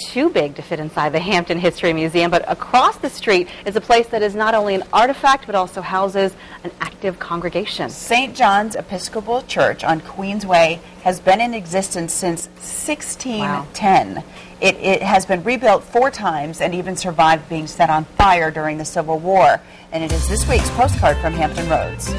too big to fit inside the Hampton History Museum, but across the street is a place that is not only an artifact but also houses an active congregation. St. John's Episcopal Church on Queensway has been in existence since 1610. Wow. It has been rebuilt 4 times and even survived being set on fire during the Civil War. And it is this week's postcard from Hampton Roads.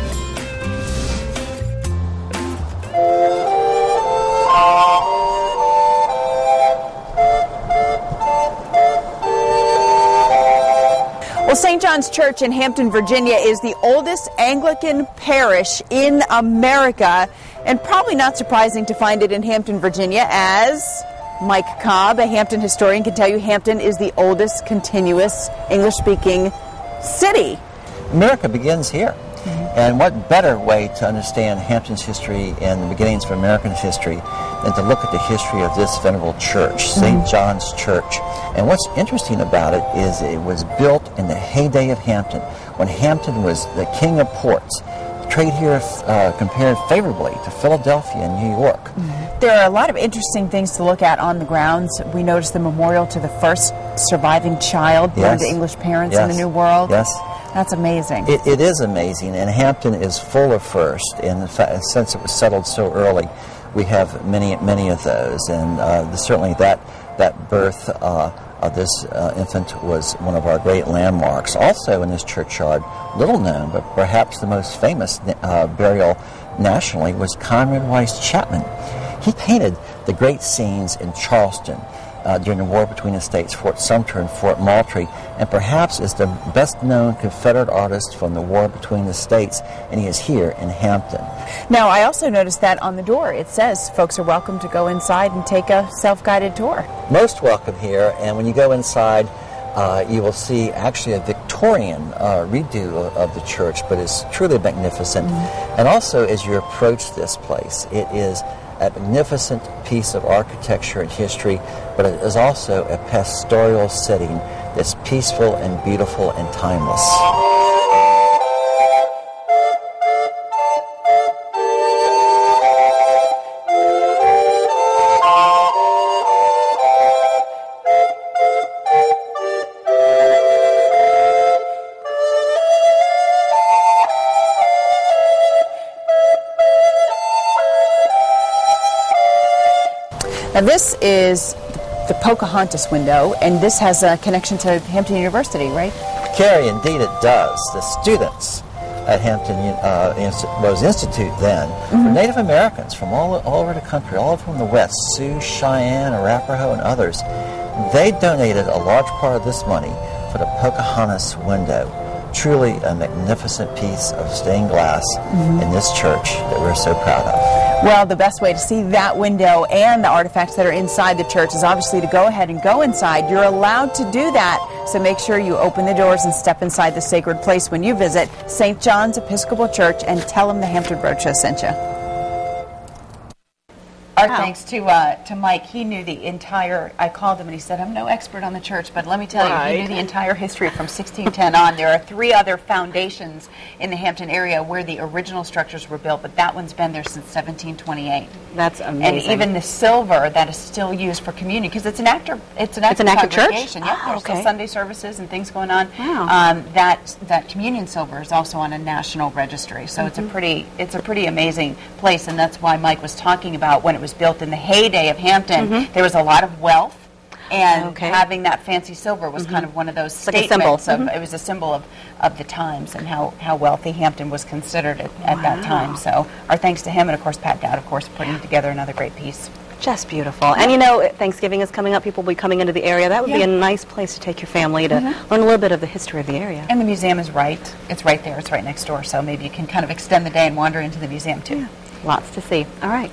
Well, St. John's Church in Hampton, Virginia is the oldest Anglican parish in America, and probably not surprising to find it in Hampton, Virginia, as Mike Cobb, a Hampton historian, can tell you Hampton is the oldest continuous English-speaking city. America begins here. And what better way to understand Hampton's history and the beginnings of American history than to look at the history of this venerable church, St. John's Church. And what's interesting about it is it was built in the heyday of Hampton, when Hampton was the king of ports. Trade here compared favorably to Philadelphia and New York. There are a lot of interesting things to look at on the grounds. We noticed the memorial to the first surviving child born to English parents in the New World. Yes. That's amazing. It is amazing, and Hampton is full of first. And in fact, since it was settled so early, we have many of those. And certainly that birth of this infant was one of our great landmarks. Also in this churchyard, little known, but perhaps the most famous burial nationally, was Conrad Weiss Chapman. He painted the great scenes in Charleston during the war between the states, Fort Sumter and Fort Moultrie, and perhaps is the best-known Confederate artist from the war between the states, and he is here in Hampton. Now, I also noticed that on the door it says folks are welcome to go inside and take a self-guided tour. Most welcome here, and when you go inside, you will see actually a Victorian redo of the church, but it's truly magnificent. And also, as you approach this place, it is a magnificent piece of architecture and history, but it is also a pastoral setting that's peaceful and beautiful and timeless. Now this is the Pocahontas window, and this has a connection to Hampton University, right? Carrie, indeed it does. The students at Hampton Rose Institute then were Native Americans from all over the country, all from the West, Sioux, Cheyenne, Arapaho, and others. They donated a large part of this money for the Pocahontas window. Truly a magnificent piece of stained glass in this church that we're so proud of. Well, the best way to see that window and the artifacts that are inside the church is obviously to go ahead and go inside. You're allowed to do that, so make sure you open the doors and step inside the sacred place when you visit St. John's Episcopal Church, and tell them the Hampton Roadshow sent you. Our thanks to Mike. He knew the entire, I called him and he said, I'm no expert on the church, but let me tell you, he knew the entire history from 1610 on. There are 3 other foundations in the Hampton area where the original structures were built, but that one's been there since 1728. That's amazing. And even the silver that is still used for communion, because it's an active church? Yeah, there's still Sunday services and things going on. Wow. That communion silver is also on a national registry, so it's a pretty amazing place, and that's why Mike was talking about when it was built in the heyday of Hampton. There was a lot of wealth, and having that fancy silver was kind of one of those statements. It was a symbol of the times and how wealthy Hampton was considered at that time. So our thanks to him, and of course Pat Dowd, of course, putting together another great piece. Just beautiful. And you know, Thanksgiving is coming up. People will be coming into the area. That would be a nice place to take your family to learn a little bit of the history of the area. And the museum is it's right there. It's right next door. So maybe you can kind of extend the day and wander into the museum too. Lots to see. All right.